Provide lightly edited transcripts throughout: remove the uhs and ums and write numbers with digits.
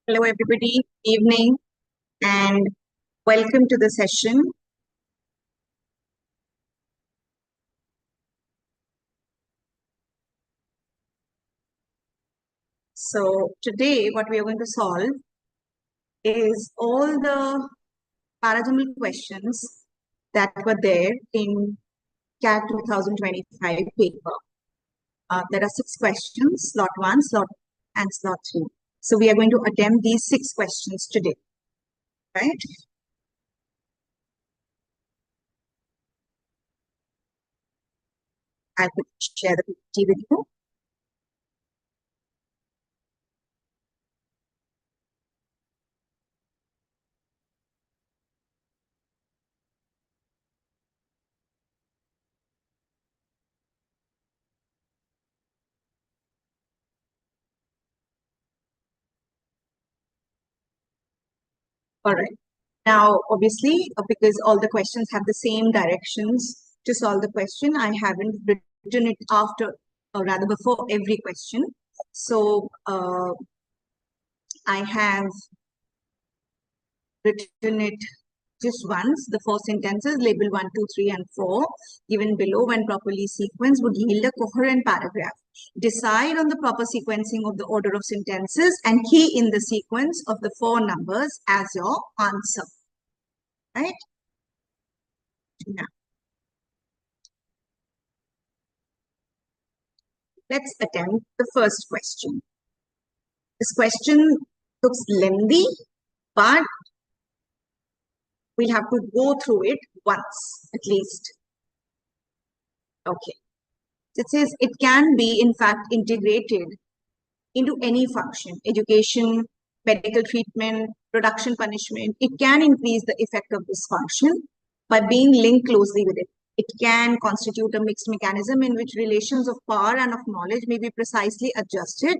Hello, everybody. Evening, and welcome to the session. So today, what we are going to solve is all the Para Jumbles questions that were there in CAT 2025 paper. There are 6 questions, slot 1, slot and slot 2. So we are going to attempt these 6 questions today, right? I could share the PPT with you. All right. Now, obviously, because all the questions have the same directions to solve the question, I haven't written it after, or rather before every question. So I have written it just once. The 4 sentences, label 1, 2, 3, and 4, given below when properly sequenced would yield a coherent paragraph. Decide on the proper sequencing of the order of sentences and key in the sequence of the 4 numbers as your answer. Right? Now, let's attempt the first question. This question looks lengthy, but we'll have to go through it once at least. Okay. It says it can be, in fact, integrated into any function, education, medical treatment, production punishment. It can increase the effect of this function by being linked closely with it. It can constitute a mixed mechanism in which relations of power and of knowledge may be precisely adjusted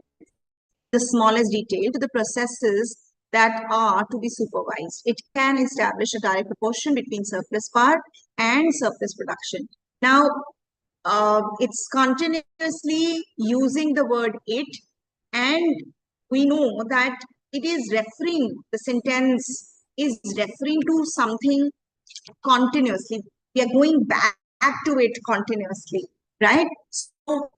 the smallest detail to the processes that are to be supervised. It can establish a direct proportion between surplus power and surplus production. Now, it's continuously using the word it, and we know that it is referring, the sentence is referring to something continuously. We are going back to it continuously, right? So,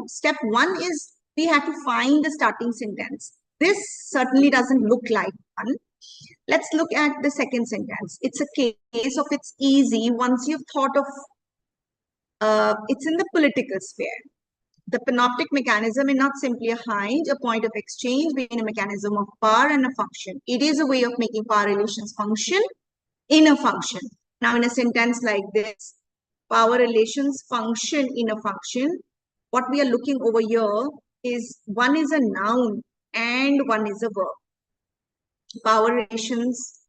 step 1 is we have to find the starting sentence. This certainly doesn't look like one. Let's look at the second sentence. It's a case of it's easy once you've thought of, it's in the political sphere. The panoptic mechanism is not simply a hinge, a point of exchange between a mechanism of power and a function. It is a way of making power relations function in a function. Now, in a sentence like this, power relations function in a function. What we are looking over here is one is a noun and one is a verb. Power relations,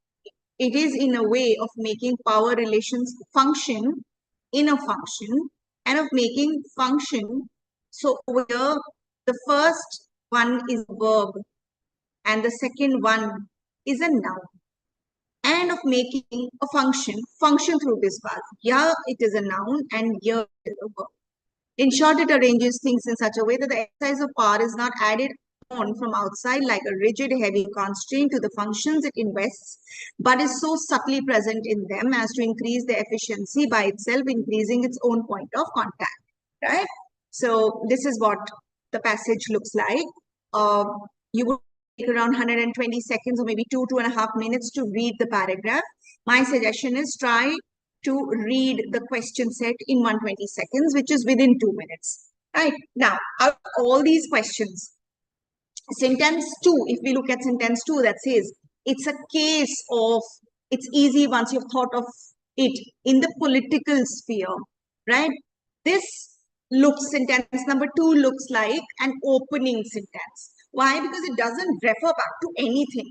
it is in a way of making power relations function in a function and of making function. So over here, the first one is a verb and the second one is a noun, and of making a function through this path. Here it is a noun and here it is a verb. In short, it arranges things in such a way that the exercise of power is not added on from outside like a rigid, heavy constraint to the functions it invests, but is so subtly present in them as to increase their efficiency by itself, increasing its own point of contact, right? So this is what the passage looks like. You would take around 120 seconds or maybe 2.5 minutes to read the paragraph. My suggestion is try to read the question set in 120 seconds, which is within 2 minutes. Right? Now, out of all these questions, sentence 2, if we look at sentence 2, that says, it's a case of, it's easy once you've thought of it in the political sphere, right? This looks, sentence number 2 looks like an opening sentence. Why? Because it doesn't refer back to anything.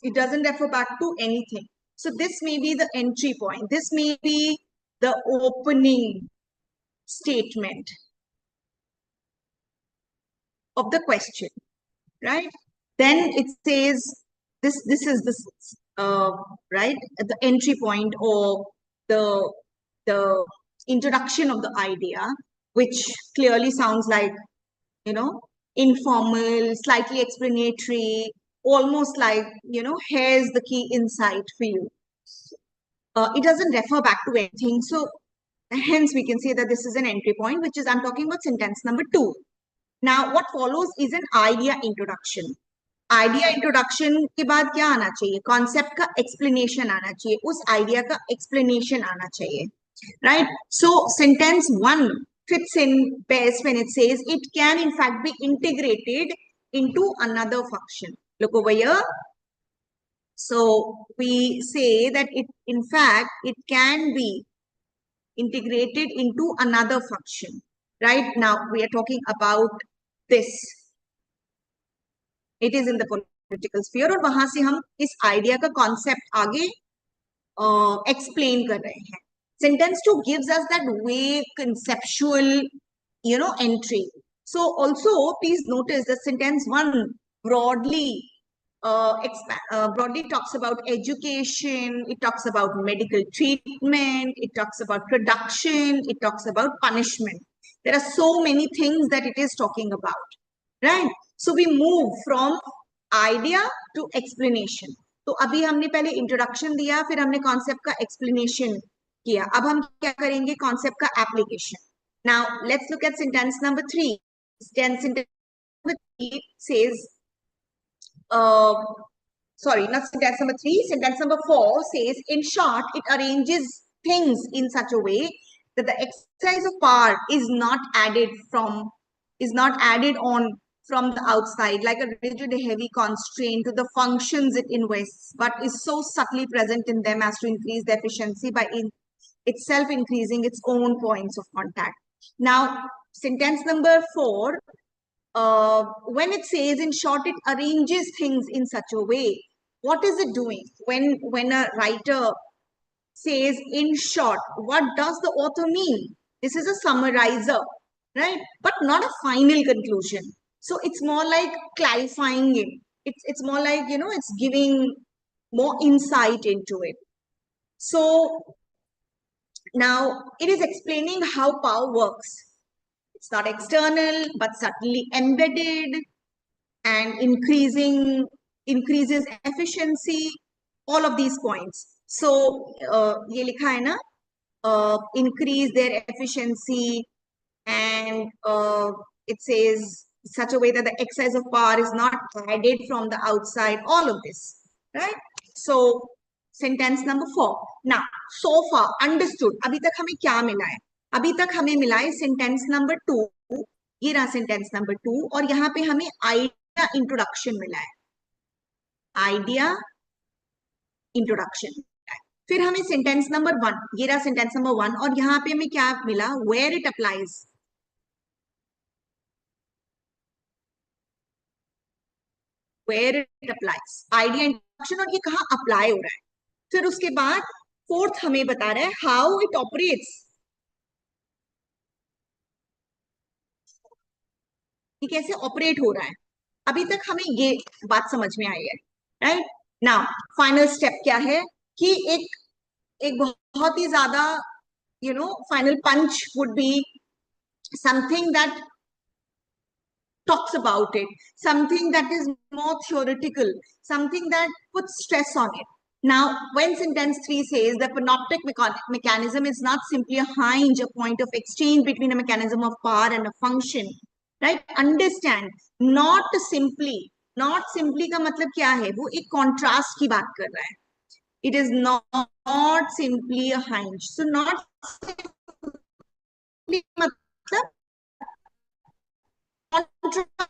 It doesn't refer back to anything. So this may be the entry point. This may be the opening statement of the question, right? Then it says this is this right, the entry point or the introduction of the idea, which clearly sounds like, informal, slightly explanatory, almost like, here's the key insight for you. It doesn't refer back to anything. So hence we can say that this is an entry point, which is, I'm talking about sentence number 2. Now, what follows is an idea introduction. Idea introduction के बाद क्या आना चाहिए? Concept का explanation आना चाहिए, उस idea का एक्सप्लेनेशन आना चाहिए, right? So sentence 1 fits in best when it says it can in fact be integrated into another function. Look over here. So we say that in fact it can be integrated into another function. Right now we are talking about this. It is in the political sphere और वहां से हम इस idea का concept आगे explain कर रहे हैं. Sentence 2 gives us that vague conceptual, entry. So also please notice that sentence 1 broadly broadly talks about education, it talks about medical treatment, it talks about production, it talks about punishment. There are so many things that it is talking about, right? So we move from idea to explanation. तो अभी हमने पहले introduction दिया, फिर हमने concept का explanation किया. अब हम क्या करेंगे? कॉन्सेप्ट का application. Now let's look at sentence number 3. Sentence number 3 says sorry, not sentence number 3, sentence number 4 says, in short, it arranges things in such a way that the exercise of power is not added on from the outside, like a rigid, heavy constraint to the functions it invests, but is so subtly present in them as to increase the efficiency by itself increasing its own points of contact. Now, sentence number 4, when it says, in short, it arranges things in such a way, what is it doing? When a writer says, in short, what does the author mean? This is a summarizer, right? But not a final conclusion. So it's more like clarifying it. It's more like, it's giving more insight into it. So now it is explaining how power works. It's not external, but subtly embedded and increases efficiency, all of these points. So, ये लिखा है ना, increase their efficiency, and it says such a way that the exercise of power is not added from the outside, all of this, right? So, sentence number 4. Now, so far, understood. अभी तक हमें क्या मिला है? अभी तक हमें मिला है सेंटेंस नंबर 2, ये रहा सेंटेंस नंबर 2, और यहाँ पे हमें आइडिया इंट्रोडक्शन मिला है. Idea introduction. फिर हमें सेंटेंस नंबर 1, ये रहा सेंटेंस नंबर 1, और यहाँ पे हमें क्या मिला? Where it applies. Where it applies, idea introduction, और ये कहाँ अप्लाई हो रहा है. फिर उसके बाद 4th हमें बता रहा है हाउ इट ऑपरेट्स. ये कैसे ऑपरेट हो रहा है. अभी तक हमें ये बात समझ में आई है, राइट? नाउ फाइनल स्टेप क्या है कि एक बहुत ही ज्यादा final punch would be something that talks about it, something that is more theoretical, something that puts stress on it. Now, when sentence 3 says the panoptic mechanism is not simply a hinge, a point of exchange between a mechanism of power and a function, right? Understand, not simply का मतलब क्या है? वो एक contrast की बात कर रहा है. It is not simply a hinge. So not simply मतलब contrast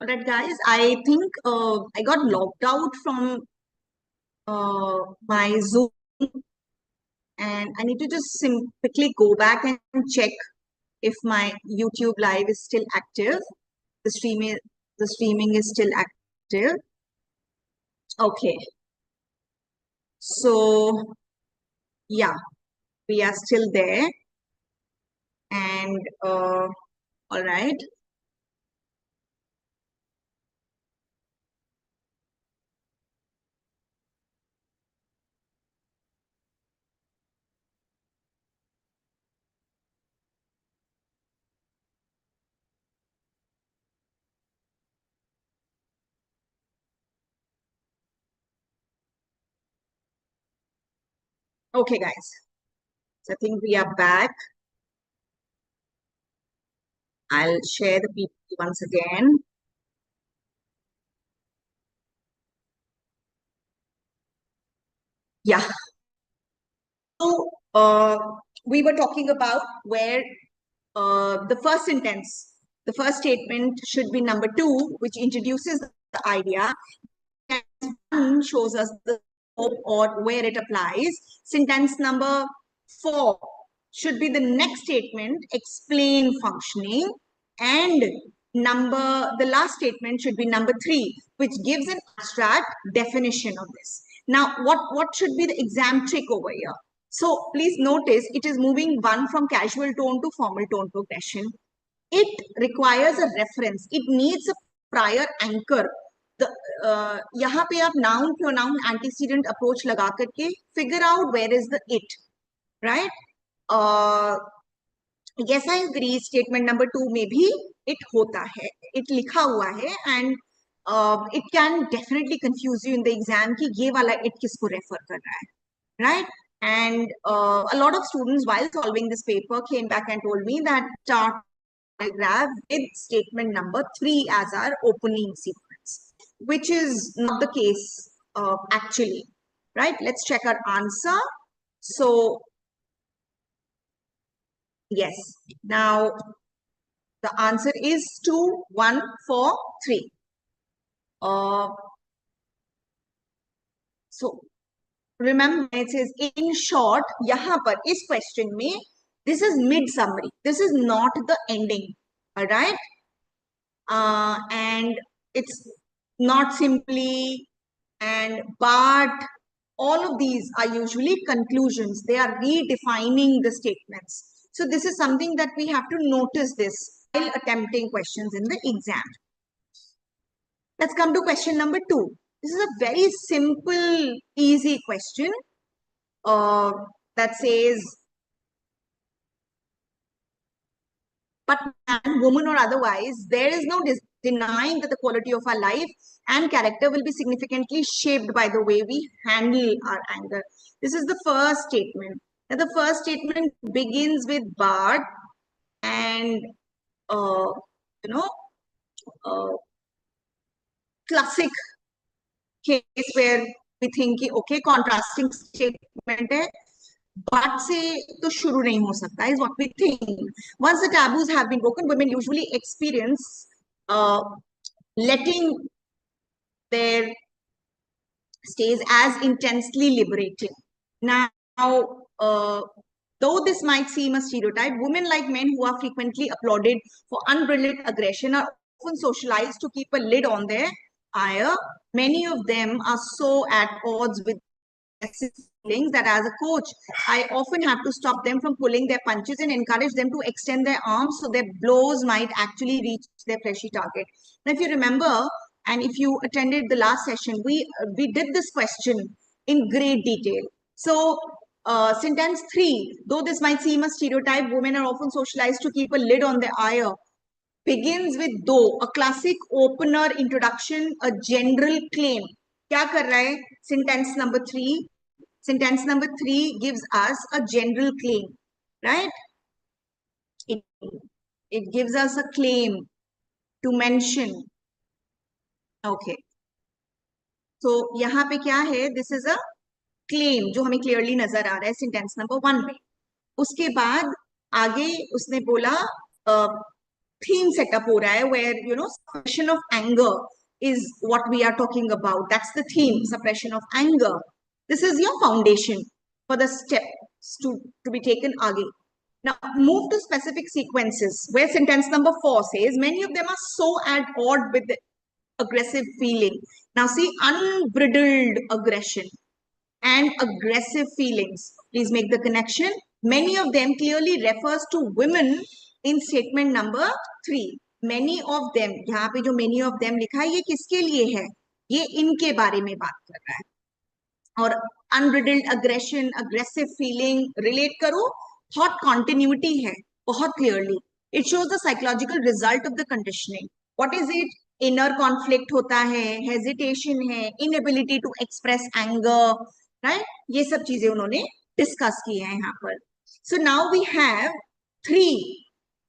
Alright, guys, I think I got logged out from my Zoom, and I need to just quickly go back and check if my YouTube live is still active. The streaming is still active. Okay, so yeah, we are still there, and all right. Okay, guys. So I think we are back. I'll share the PPT once again. Yeah. So we were talking about where the first sentence, the first statement should be number 2, which introduces the idea, and 1 shows us the scope or where it applies. Sentence number 4 should be the next statement, explain functioning, and the last statement should be number 3, which gives an abstract definition of this. Now, what should be the exam trick over here? So please notice it is moving 1 from casual tone to formal tone progression. It requires a reference. It needs a prior anchor. The यहाँ पे आप noun pronoun antecedent approach लगा करके figure out where is the it, right? Yes, I agree. Statement number 2 में भी it होता है, it लिखा हुआ है, and it can definitely confuse you in the exam कि ये वाला it किसको refer कर रहा है, right? And a lot of students, while solving this paper, came back and told me that paragraph with statement number 3 as our opening sequence, which is not the case actually, right? Let's check our answer. So, yes, now the answer is 2, 1, 4, 3. So, remember it says in short, यहाँ पर इस question में this is mid summary. This is not the ending. All right. And it's not simply and but all of these are usually conclusions. They are redefining the statements. So this is something that we have to notice this while attempting questions in the exam. Let's come to question number 2. This is a very simple, easy question that says, but man, woman or otherwise, there is no denying that the quality of our life and character will be significantly shaped by the way we handle our anger. This is the first statement. Now, the first statement begins with but and, you know, classic case where we think, okay, contrasting statement है, but से तो शुरू नहीं हो सकता is what we think. Once the taboos have been broken, women usually experience letting their stays as intensely liberating. Now, though this might seem a stereotype, women, like men who are frequently applauded for unbridled aggression, are often socialized to keep a lid on their ire. Many of them are so at odds with feelings that as a coach, I often have to stop them from pulling their punches and encourage them to extend their arms so their blows might actually reach their fleshy target. Now, if you remember, and if you attended the last session, we did this question in great detail. So, sentence 3, though this might seem a stereotype, women are often socialized to keep a lid on their ire, begins with though, a classic opener, introduction, a general claim. क्या कर रहा है? Sentence number 3. Sentence number 3 gives us a general claim, right? It gives us a claim to mention. Okay. So यहाँ पे क्या है? This is a claim जो हमें clearly नजर आ रहा है sentence number 1 में. उसके बाद आगे उसने बोला theme setup हो रहा है, where suppression of anger is what we are talking about. That's the theme, suppression of anger. This is your foundation for the steps to be taken आगे. Now move to specific sequences, where sentence number 4 says many of them are so at odds with the aggressive feeling. Now see, unbridled aggression and aggressive feelings. Please make the connection. Many of them clearly refers to women in statement number 3. Many of them, यहाँ पे जो many of them लिखा है, ये किसके लिए है? ये इनके बारे में बात कर रहा है. और unbridled aggression, aggressive feeling relate करो, thought continuity है बहुत clearly. It shows the psychological result of the conditioning. What is it? Inner conflict होता है, hesitation है, inability to express anger, right? ये सब चीजें उन्होंने discuss की है यहाँ पर. So now we have 3,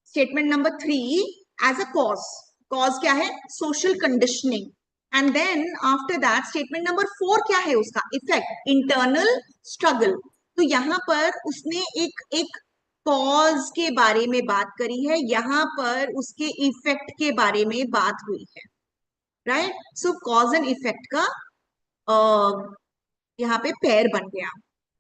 statement number 3 as a cause. Cause क्या है? Social conditioning. And then after that statement number 4 क्या है उसका? Effect, internal struggle. तो यहाँ पर उसने एक cause के बारे में बात करी है, यहाँ पर उसके effect के बारे में बात हुई है, right? So cause and effect का यहाँ पे pair बन गया.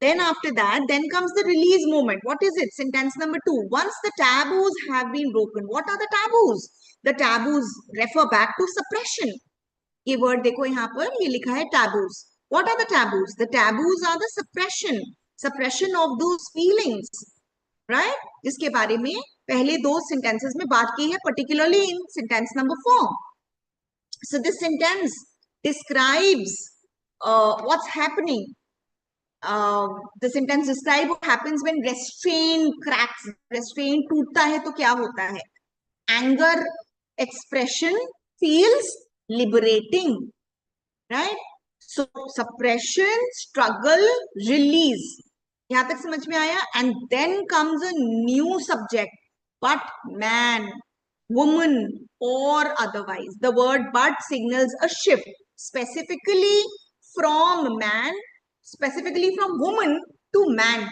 Then after that, then comes the release moment. What is it? Sentence number 2. Once the taboos have been broken. What are the taboos? The taboos refer back to suppression. ये word देखो यहाँ पर, ये लिखा है taboos. What are the taboos? The taboos are the suppression of those feelings, right? जिसके बारे में पहले 2 sentences में बात की है, particularly in sentence number 4. So this sentence describes what's happening. The sentence describe what happens when restraint cracks. Restraint टूटता है तो क्या होता है? Anger expression feels liberating, right? So suppression, struggle, release. यहाँ तक समझ में आया? And then comes a new subject. But man, woman, or otherwise. The word but signals a shift, specifically from man, specifically from woman to man.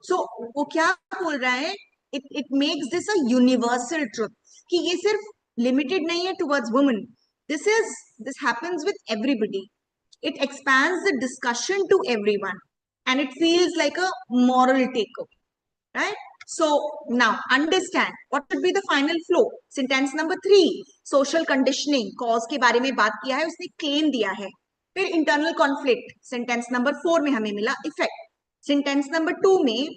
So वो क्या बोल रहा है? It makes this a universal truth कि ये सिर्फ limited नहीं है towards women. This happens with everybody. It expands the discussion to everyone, and it feels like a moral takeover, right? So now understand what should be the final flow. Sentence number 3, social conditioning, cause के बारे में बात किया है, उसने claim दिया है. फिर internal conflict, sentence number 4 में हमें मिला effect. Sentence number 2 में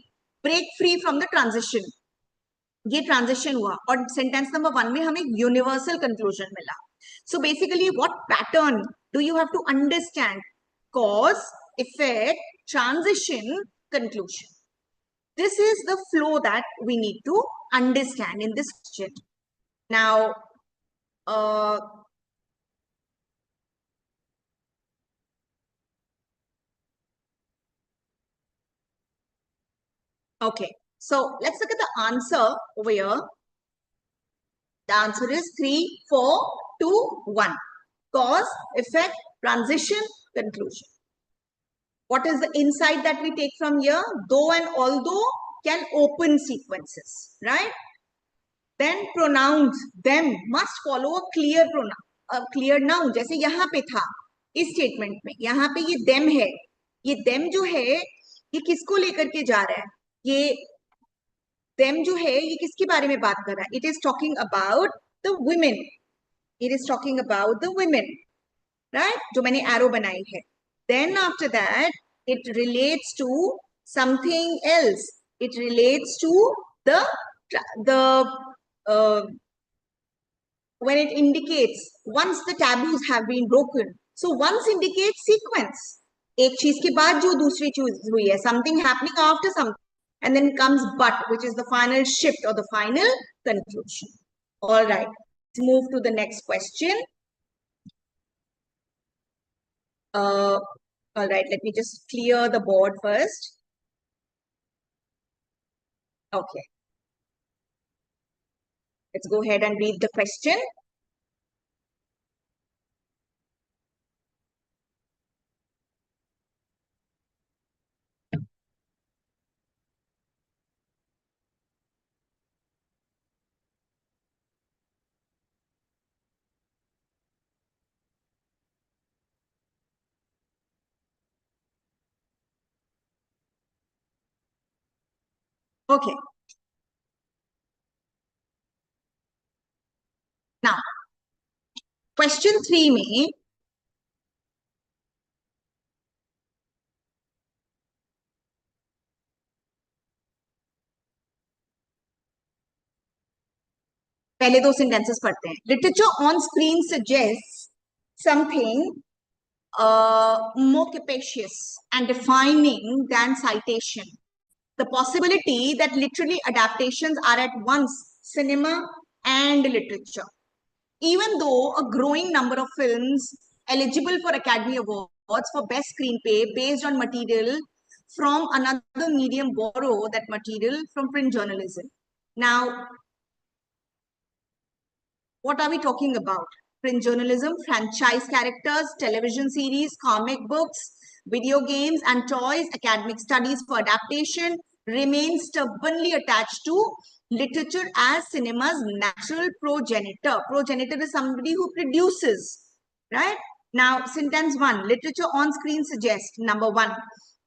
break free from the transition, ये transition हुआ, और sentence number 1 में हमें universal conclusion मिला. So basically what pattern do you have to understand? Cause, effect, transition, conclusion. This is the flow that we need to understand in this question. Now, okay, so let's look at the answer over here. The answer is 3, 4, 2, 1. Cause, effect, transition, conclusion. What is the insight that we take from here? Though and although can open sequences, right? Then pronouns, them must follow a clear pronoun, a clear noun. जैसे यहाँ पे था इस statement में, यहाँ पे ये them है, ये them जो है ये किसको लेकर के जा रहा है? ये them जो है ये किसके बारे में बात कर रहा है? It is talking about the women. It is talking about the women, right? जो मैंने arrow बनाई है. Then after that, it relates to something else. It relates to when it indicates once the taboos have been broken. So once indicates sequence. एक चीज के बाद जो दूसरी चीज हुई है, something happening after something, and then comes but, which is the final shift or the final conclusion. All right, let's move to the next question. All right, let me just clear the board first. Okay. Let's go ahead and read the question. Okay. Now, question 3 में पहले दो sentences पढ़ते हैं. Literature on screen suggests something more capacious and defining than citation. The possibility that literary adaptations are at once cinema and literature. Even though a growing number of films eligible for Academy Awards for Best Screenplay based on material from another medium borrow that material from print journalism. Now, what are we talking about? Print journalism, franchise characters, television series, comic books, video games, and toys, academic studies for adaptation remain stubbornly attached to literature as cinema's natural progenitor. Progenitor is somebody who produces, right? Now, sentence 1, literature on screen suggests, number 1,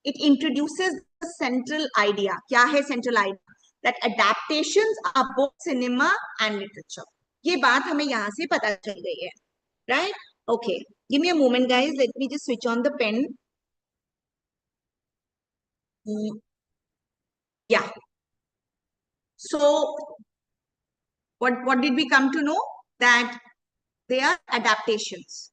it introduces the central idea. Kya hai central idea? That adaptations are both cinema and literature. ये बात हमें यहाँ से पता चल गई है, right? Okay, give me a moment, guys. Let me just switch on the pen. Yeah. So, what did we come to know? That they are adaptations.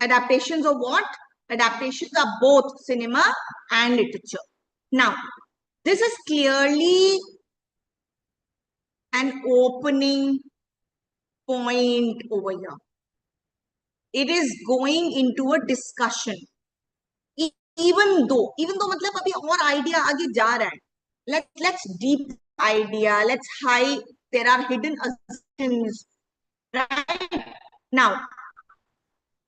Adaptations of what? Adaptations are both cinema and literature. Now, this is clearly an opening point over here. It is going into a discussion. Even though मतलब अभी और idea आगे जा रहा है. Let's deep idea. Let's high. There are hidden assumptions. Right? Now,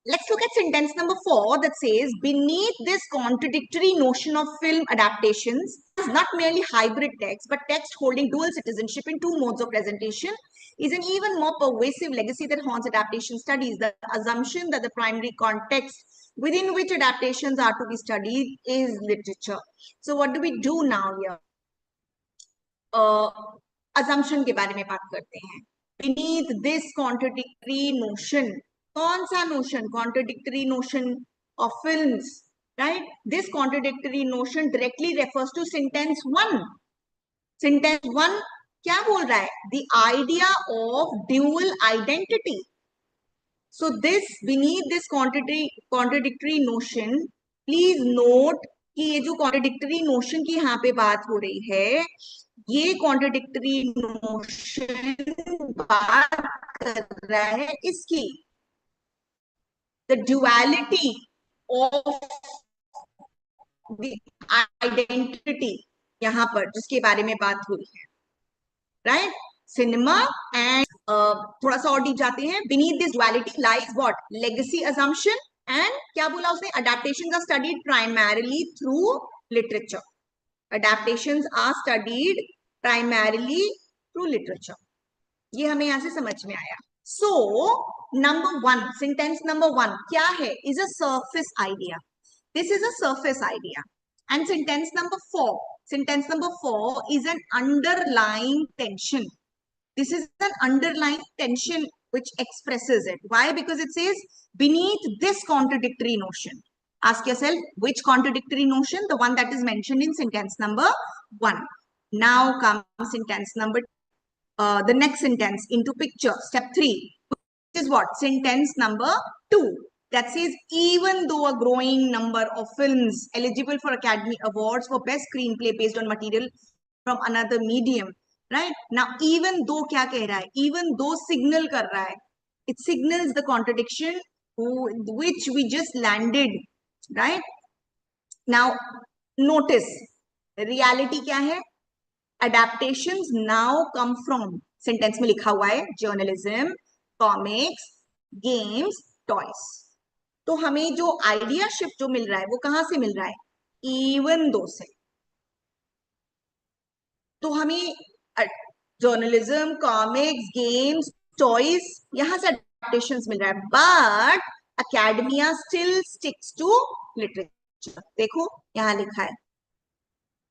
let's look at sentence number 4 that says, beneath this contradictory notion of film adaptations is not merely hybrid text, but text holding dual citizenship in two modes of presentation is an even more pervasive legacy that haunts adaptation studies. The assumption that the primary context within which adaptations are to be studied is literature. So what do we do now here? Assumption के बारे में बात करते हैं. Beneath this contradictory notion, कौन सा notion? Contradictory notion of films, right? This contradictory notion directly refers to sentence 1. Sentence 1 क्या बोल रहा है? The idea of dual identity. So this, beneath this contradictory notion, please note कि ये जो contradictory notion की यहाँ पे बात हो रही है, ये contradictory notion बात कर रहा है इसकी, the duality of the identity यहाँ पर जिसके बारे में बात हुई है, right? Cinema and थोड़ा सा और डीप जाते हैं. Beneath this duality lies what? Legacy assumption and क्या बोला उसने? Adaptations are studied primarily through literature. Adaptations are studied primarily through literature. ये हमें यहाँ से समझ में आया. So, number 1, sentence number 1 क्या है? Is a surface idea. This is a surface idea. And sentence number 4 is an underlying tension. This is an underlying tension which expresses it. Why? Because it says beneath this contradictory notion. Ask yourself, which contradictory notion? The one that is mentioned in sentence number 1. Now comes sentence number, the next sentence into picture. Step 3, which is what? Sentence number 2. That says, even though a growing number of films eligible for Academy Awards for Best Screenplay based on material from another medium, right? Now, even though क्या कह रहा है? Even though signal कर रहा है. It signals the contradiction which we just landed, right? Now, notice, reality क्या है? Adaptations now come from, sentence में लिखा हुआ है, journalism, comics, games, toys. तो हमें जो आइडिया शिफ्ट जो मिल रहा है वो कहां से मिल रहा है? इवन दो से. तो हमें जर्नलिज्म, कॉमिक्स, गेम्स, टॉयज यहां से अडेप्टेशंस मिल रहा है, but academia still sticks to literature. देखो यहां लिखा है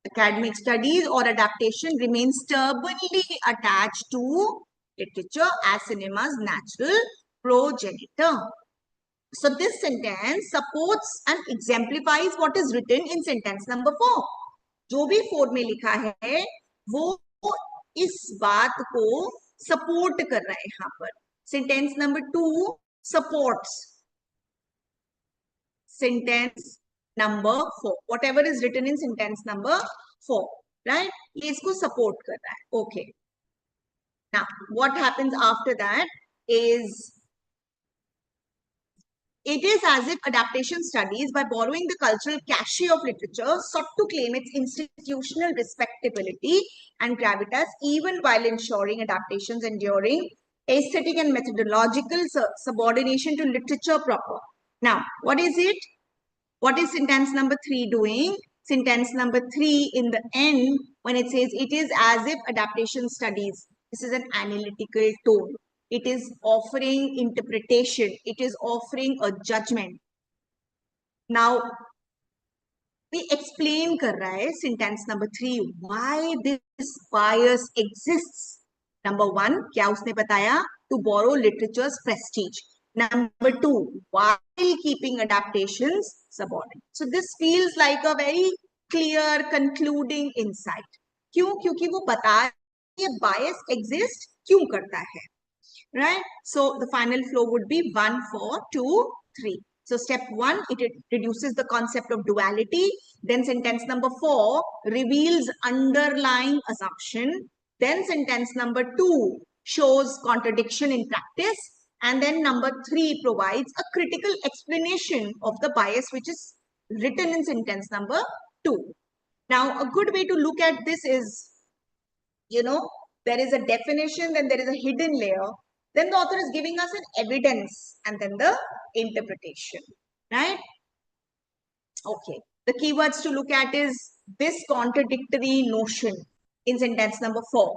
academic studies or adaptation remain stubbornly attached to literature as cinema's natural progenitor. So this sentence supports and exemplifies what is written in sentence number 4. जो भी 4 में लिखा है वो इस बात को सपोर्ट कर रहा है यहाँ पर. Sentence number 2 supports sentence number 4. Whatever is written in sentence number 4, right? ये इसको support कर रहा है. Okay. Now, what happens after that is it is as if adaptation studies, by borrowing the cultural cachet of literature, sought to claim its institutional respectability and gravitas, even while ensuring adaptation's enduring aesthetic and methodological subordination to literature proper. Now, what is it? What is sentence number 3 doing? Sentence number 3 in the end, when it says it is as if adaptation studies, this is an analytical tone. It is offering interpretation. It is offering a judgment. Now, we explain कर रहा है sentence number 3 why this bias exists. Number 1, क्या उसने बताया? To borrow literature's prestige. Number 2, while keeping adaptations subordinate. So this feels like a very clear concluding insight. क्यों? क्योंकि वो बता ये bias exist क्यों करता है. Right? So the final flow would be 1, 4, 2, 3. So step 1, it reduces the concept of duality. Then sentence number 4 reveals underlying assumption. Then sentence number 2 shows contradiction in practice. And then number 3 provides a critical explanation of the bias which is written in sentence number 2. Now, a good way to look at this is, there is a definition, then there is a hidden layer. Then the author is giving us an evidence and then the interpretation, right? Okay. The keywords to look at is this contradictory notion in sentence number 4.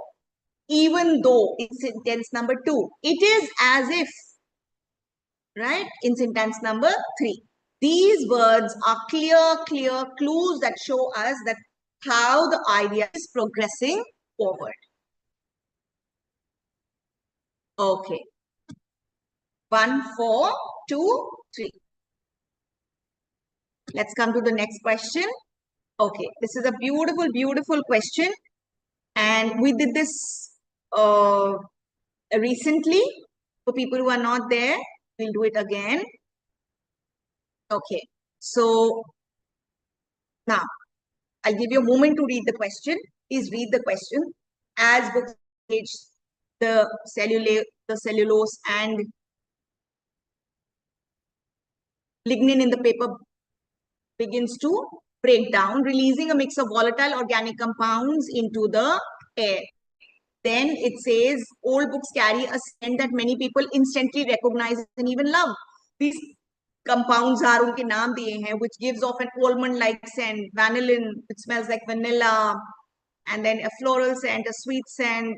Even though in sentence number 2, it is as if, right? In sentence number 3. These words are clear clues that show us that how the idea is progressing forward. Okay. 1, 4, 2, 3. Let's come to the next question. Okay, this is a beautiful question. And we did this recently. For people who are not there, we'll do it again. Okay, so now I'll give you a moment to read the question. Please read the question. As books age, the cellulose and lignin in the paper begins to break down, releasing a mix of volatile organic compounds into the air. Then it says old books carry a scent that many people instantly recognize and even love. These compounds are unke naam diye hain, which gives off an almond-like scent, vanillin, which smells like vanilla, and then a floral scent, a sweet scent.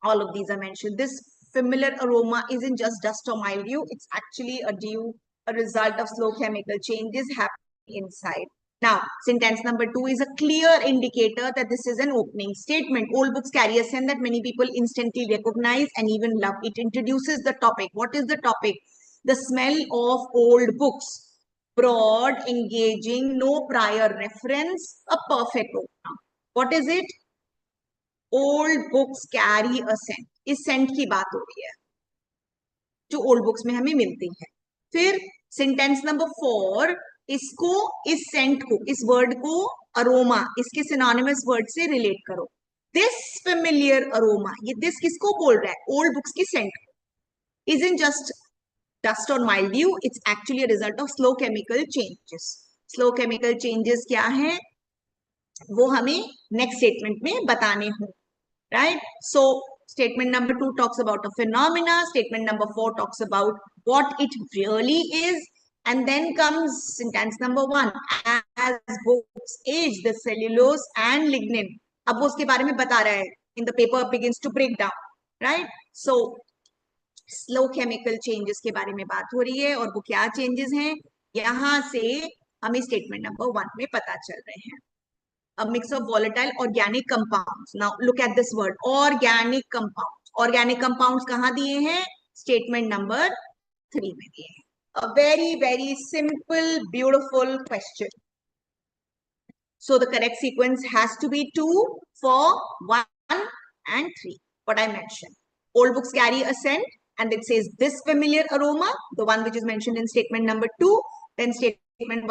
All of these are mentioned. This familiar aroma isn't just dust or mildew, it's actually a result of slow chemical changes happening inside. Now, sentence number 2 is a clear indicator that this is an opening statement. Old books carry a scent that many people instantly recognize and even love. It introduces the topic. What is the topic? The smell of old books. Broad, engaging, no prior reference, a perfect opener. What is it? Old books carry a scent. इस scent की बात हो रही है जो old books में हमें मिलती है. फिर sentence number 4, इसको, इस scent को, इस word को aroma, इसके synonymous word से relate करो. This familiar aroma, ये this किसको बोल रहा है? Old books की scent isn't just dust or mildew, it's actually a result of slow chemical changes. Slow chemical changes क्या हैं? वो हमें next statement में बताने हों. Right? So, statement number 2 talks about a phenomena. Statement number 4 talks about what it really is. And then comes sentence number 1. As books age, the cellulose and lignin. अब वो उसके बारे में बता रहा है. In the paper begins to break down. Right? So, slow chemical changes के बारे में बात हो रही है. और वो क्या changes हैं? यहाँ से हमें statement number 1 में पता चल रहे हैं. a mix of volatile organic compounds. Now look at this word, organic compounds. Organic compounds कहाँ दिए हैं? Statement number 3 में दिए हैं. A very simple, beautiful question. So the correct sequence has to be 2, 4, 1 and 3. What I mentioned. Old books carry a scent and it says this familiar aroma, the one which is mentioned in statement number 2. Then statement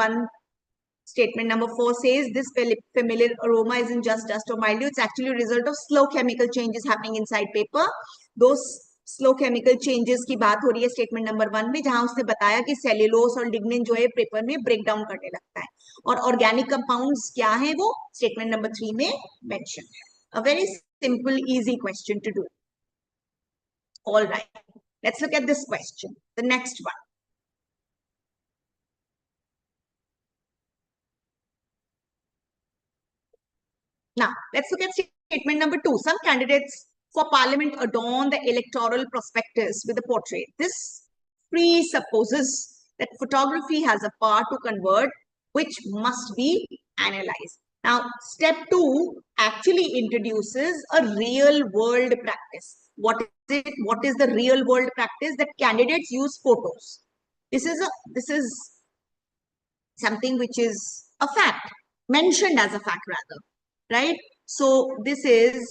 number 4 says this familiar aroma isn't just dust or mildew. It's actually a result of slow chemical changes happening inside paper. Those slow chemical changes की बात हो रही है statement number 1 में, जहां उसने बताया कि सेल्यूलोस और लिग्निन जो है पेपर में ब्रेक डाउन करने लगता है. और ऑर्गेनिक कंपाउंड्स क्या है वो स्टेटमेंट नंबर 3 में मेंशन है. A very simple easy question to do. All right, let's look at this question, the next one. Now let's look at statement number 2. Some candidates for parliament adorn the electoral prospectus with a portrait. This presupposes that photography has a part to convert which must be analyzed. Now step 2 actually introduces a real world practice. What is it? What is the real world practice? That candidates use photos. This is something which is a fact, mentioned as a fact rather, right? So this is,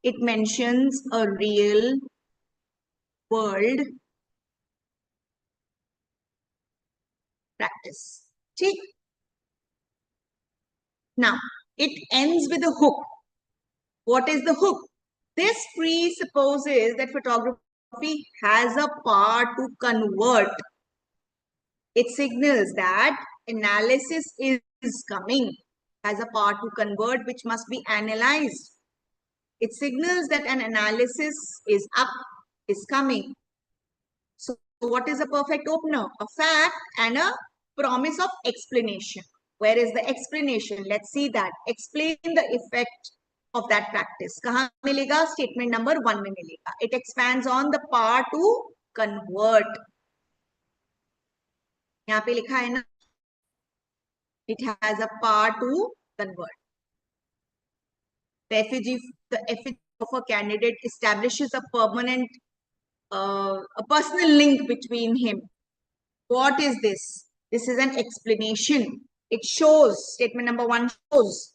it mentions a real world practice. ठीक? Now it ends with a hook. What is the hook? This presupposes that photography has a part to convert. It signals that analysis is coming, has a part to convert which must be analyzed. It signals that an analysis is up, is coming. So what is a perfect opener? A fact and a promise of explanation. Where is the explanation? Let's see that. Explain the effect of that practice. कहाँ मिलेगा? Statement number 1 में मिलेगा. It expands on the part to convert. यहाँ पे लिखा है ना, it has a part to convert. The effigy of a candidate establishes a permanent, a personal link between him. What is this? This is an explanation. It shows, statement number 1 shows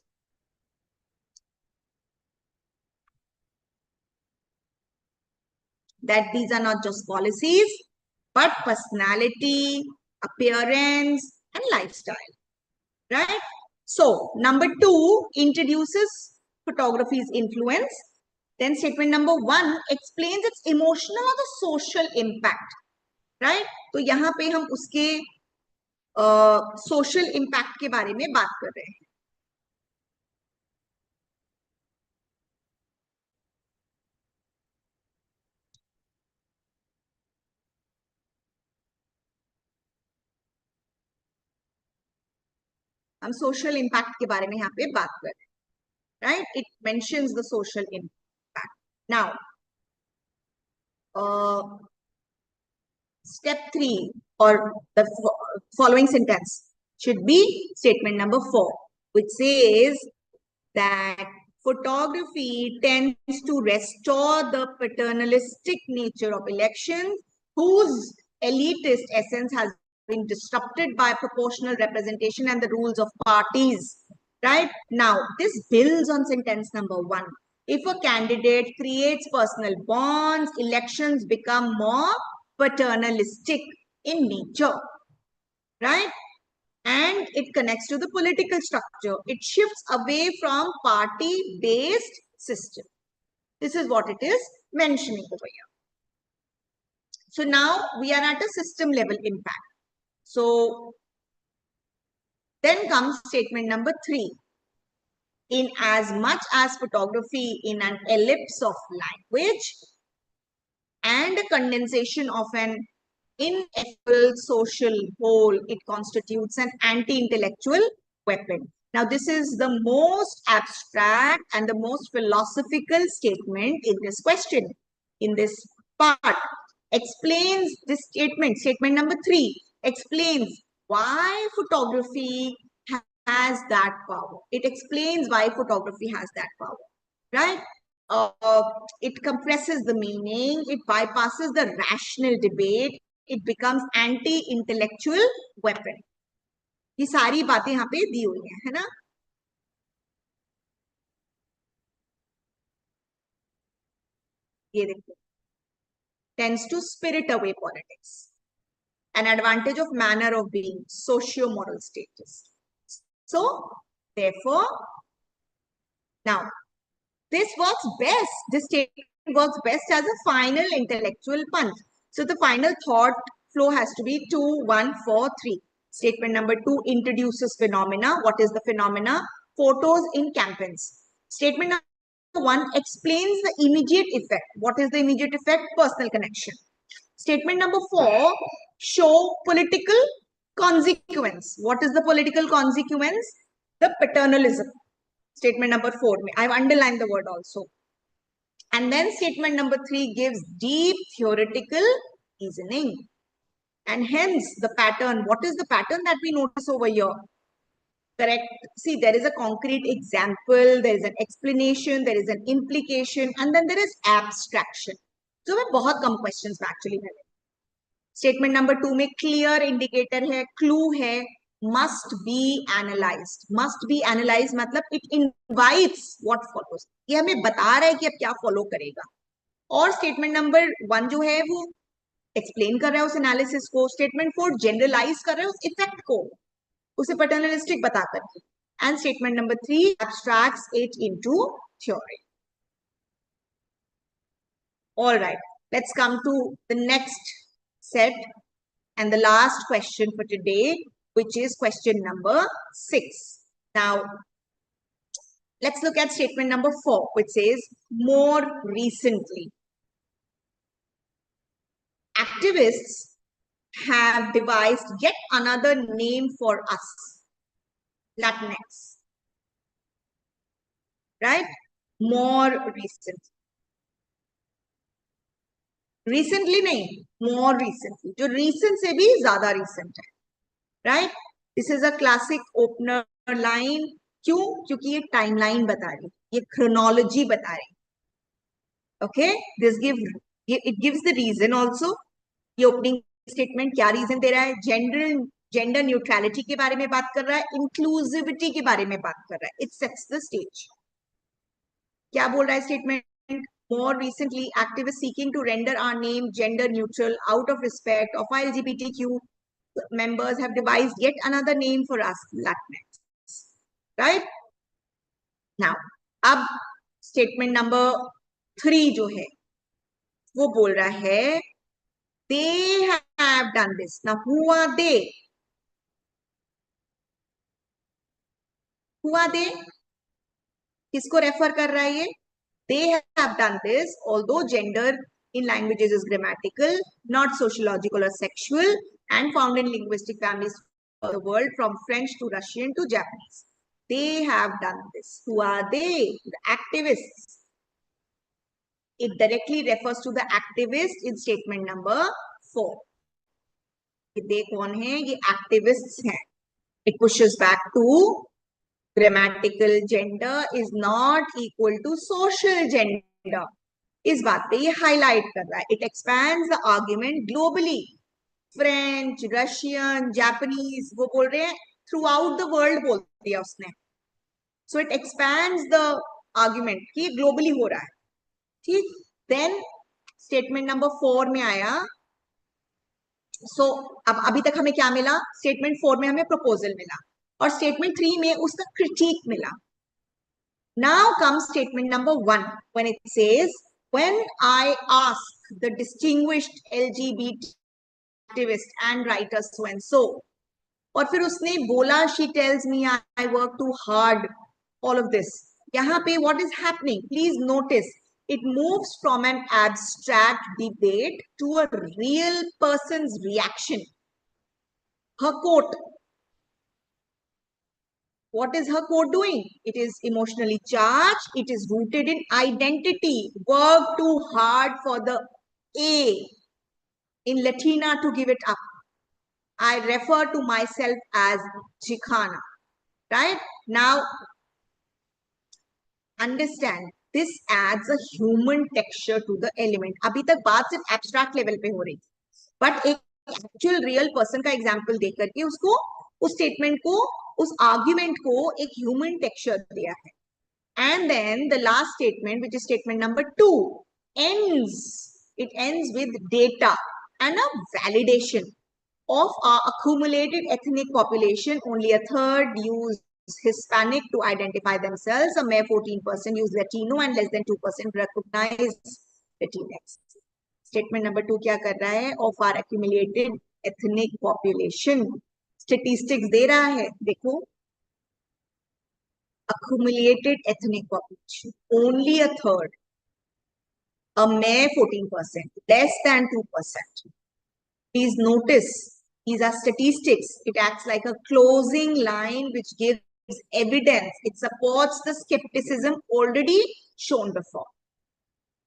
that these are not just policies, but personality, appearance, and lifestyle, right? So, number 2 introduces photography's influence. Then statement number 1 explains its emotional or the social impact, right? तो यहाँ पे हम उसके social impact के बारे में बात कर रहे हैं. हम सोशल इम्पैक्ट के बारे में यहाँ पे बात कर रहे हैं, right? It mentions the social impact. Now, step 3 or the following sentence should be statement number 4, which says that photography tends to restore the paternalistic nature of elections whose elitist essence has been disrupted by proportional representation and the rules of parties. Right? Now, this builds on sentence number 1. If a candidate creates personal bonds, elections become more paternalistic in nature. Right? And it connects to the political structure. It shifts away from party-based system. This is what it is mentioning over here. So now we are at a system level impact. So then comes statement number 3. In as much as photography in an ellipse of language and a condensation of an ineffable social whole, it constitutes an anti-intellectual weapon. Now, this is the most abstract and the most philosophical statement in this question, in this part. Explains this statement, statement number 3, explains why photography has that power. It explains why photography has that power, right? It compresses the meaning, it bypasses the rational debate, it becomes anti-intellectual weapon. ये सारी बातें यहाँ पे दी हुई है ना? ये देखो, tends to spirit away politics, an advantage of manner of being, socio-moral status. So, therefore, now this works best. This statement works best as a final intellectual punch. So the final thought flow has to be 2, 1, 4, 3. Statement number 2 introduces phenomena. What is the phenomena? Photos in campaigns. Statement number 1 explains the immediate effect. What is the immediate effect? Personal connection. Statement number 4 show political consequence. What is the political consequence? The paternalism. Statement number 4. I've underlined the word also. And then statement number 3 gives deep theoretical reasoning. And hence the pattern. What is the pattern that we notice over here? Correct. See, there is a concrete example, there is an explanation, there is an implication, and then there is abstraction. So we बहुत कम questions में actually है. Statement number 2 में clear indicator है, clue है, must be analyzed. Must be analyzed मतलब it invites what follows. ये हमें बता रहा है कि अब क्या follow करेगा. और statement number 1 जो है वो explain कर रहा है उस analysis को. Statement 4 generalize कर रहा है उस effect को, उसे paternalistic बता करके. And statement number 3 abstracts it into theory. All right, let's come to the next set and the last question for today, which is question number 6. Now, let's look at statement number 4, which says, more recently, activists have devised yet another name for us, Latinx. Right? More recent. Recently नहीं, more recently. जो recent से भी ज़्यादा recent है. Right? This is a classic opener line. क्यों? क्योंकि ये timeline बता रही, ये chronology बता रही. Okay? It gives the reason also. ये opening statement क्या reason दे रहा है? Gender neutrality के बारे में बात कर रहा है, inclusivity के बारे में बात कर रहा है. It sets the stage. क्या बोल रहा है statement? More recently, activists seeking to render our name gender neutral out of respect of our LGBTQ members have devised yet another name for us, Latinx. Right? Now, अब statement number 3 जो है, वो बोल रहा है, they have done this. Now, who are they? Who are they? किसको refer कर रहा है ये? They have done this, although gender in languages is grammatical, not sociological or sexual, and found in linguistic families of the world from French to Russian to Japanese. They have done this. Who are they? The activists. It directly refers to the activists in statement number 4. They कौन है? ये activists हैं. It pushes back to grammatical gender is not equal to social gender. इस बात पे ये highlight कर रहा है. It expands the argument globally. French, Russian, Japanese, वो बोल रहे हैं throughout the world बोल दिया उसने. So it expands the argument कि globally हो रहा है. ठीक. Then statement number 4 में आया. So अब अभी तक हमें क्या मिला? Statement 4 में हमें proposal मिला और statement 3 में उसका critique मिला. Now comes statement number 1 when it says, when I ask the distinguished LGBT activist and writer so and so, और फिर उसने बोला, she tells me I work too hard, all of this. यहाँ पे what is happening? Please notice, it moves from an abstract debate to a real person's reaction. Her quote. What is her quote doing? It is emotionally charged. It is rooted in identity. Work too hard for the A in Latina to give it up. I refer to myself as Chicana. right? Now, understand, this adds a human texture to the element. अभी तक बात सिर्फ abstract level पे हो रही थी, but एक actual real person का example दे करके उसको, उस statement को, उस argument को एक human texture दिया है. And then the last statement, which is statement number 2, it ends with data and a validation of our accumulated ethnic population. Only a third use Hispanic to identify themselves. A mere 14% use Latino and less than 2% recognize Latinx. Statement number 2 क्या कर रहा है? Of our accumulated ethnic population. Statistics दे रहा है, देखो. Accumulated ethnic population, only a third. A mere 14%, less than 2%. Please notice, these are statistics. It acts like a closing line which gives evidence. It supports the skepticism already shown before.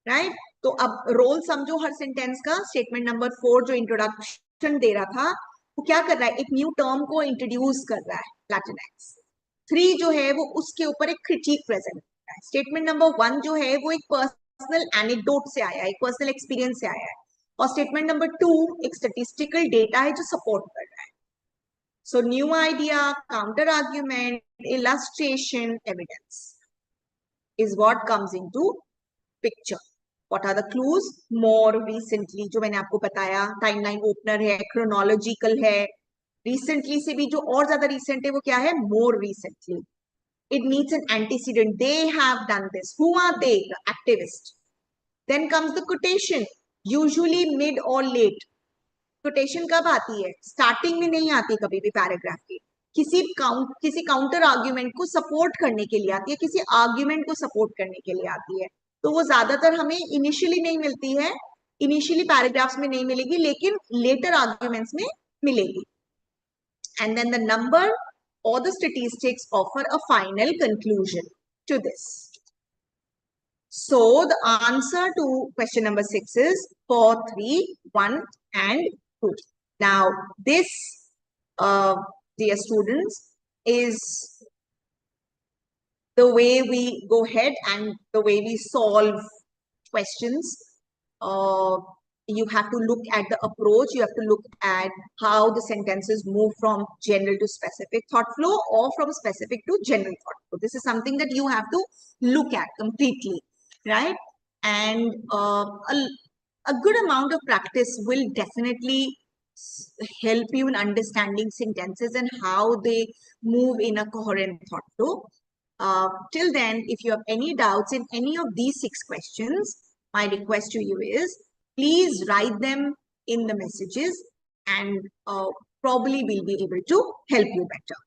Right? तो अब role समझो हर sentence का. Statement number 4 जो introduction दे रहा था, वो क्या कर रहा है? एक न्यू टर्म को इंट्रोड्यूस कर रहा है, लैटिनक्स. 3 जो है वो उसके ऊपर एक क्रिटिक प्रेजेंट करता है. स्टेटमेंट नंबर 1 जो है वो एक पर्सनल एनेक्डोट से आया है, एक पर्सनल एक्सपीरियंस से आया है. और स्टेटमेंट नंबर 2 एक स्टैटिस्टिकल डेटा है जो सपोर्ट कर रहा है. So new idea, counter argument, illustration, evidence is what comes into picture. What are the clues? More recently, जो मैंने आपको बताया, टाइमलाइन ओपनर है, क्रोनोलॉजिकल है. रिसेंटली से भी जो और ज्यादा रिसेंट है वो क्या है? More recently. It needs an antecedent. They have done this. Who are they? The activist. Then comes the quotation. Usually mid or late. Quotation कब आती है? स्टार्टिंग में नहीं आती कभी भी पैराग्राफ की. किसी काउंटर आर्ग्यूमेंट को सपोर्ट करने के लिए आती है, किसी आर्ग्यूमेंट को सपोर्ट करने के लिए आती है. तो वो ज्यादातर हमें इनिशियली नहीं मिलती है, इनिशियली पैराग्राफ्स में नहीं मिलेगी, लेकिन लेटर आर्ग्यूमेंट्स में मिलेगी. And then the number or the statistics offer a final conclusion to this. So the answer to question number 6 is 4, 3, 1 and 2. Now this, dear students, is the way we go ahead and the way we solve questions. You have to look at the approach. You have to look at how the sentences move from general to specific thought flow or from specific to general thought flow. This is something that you have to look at completely, right? And a good amount of practice will definitely help you in understanding sentences and how they move in a coherent thought flow. Till then, if you have any doubts in any of these 6 questions, my request to you is, please write them in the messages and probably we'll be able to help you better.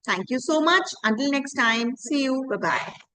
Thank you so much. Until next time, see you. Bye-bye.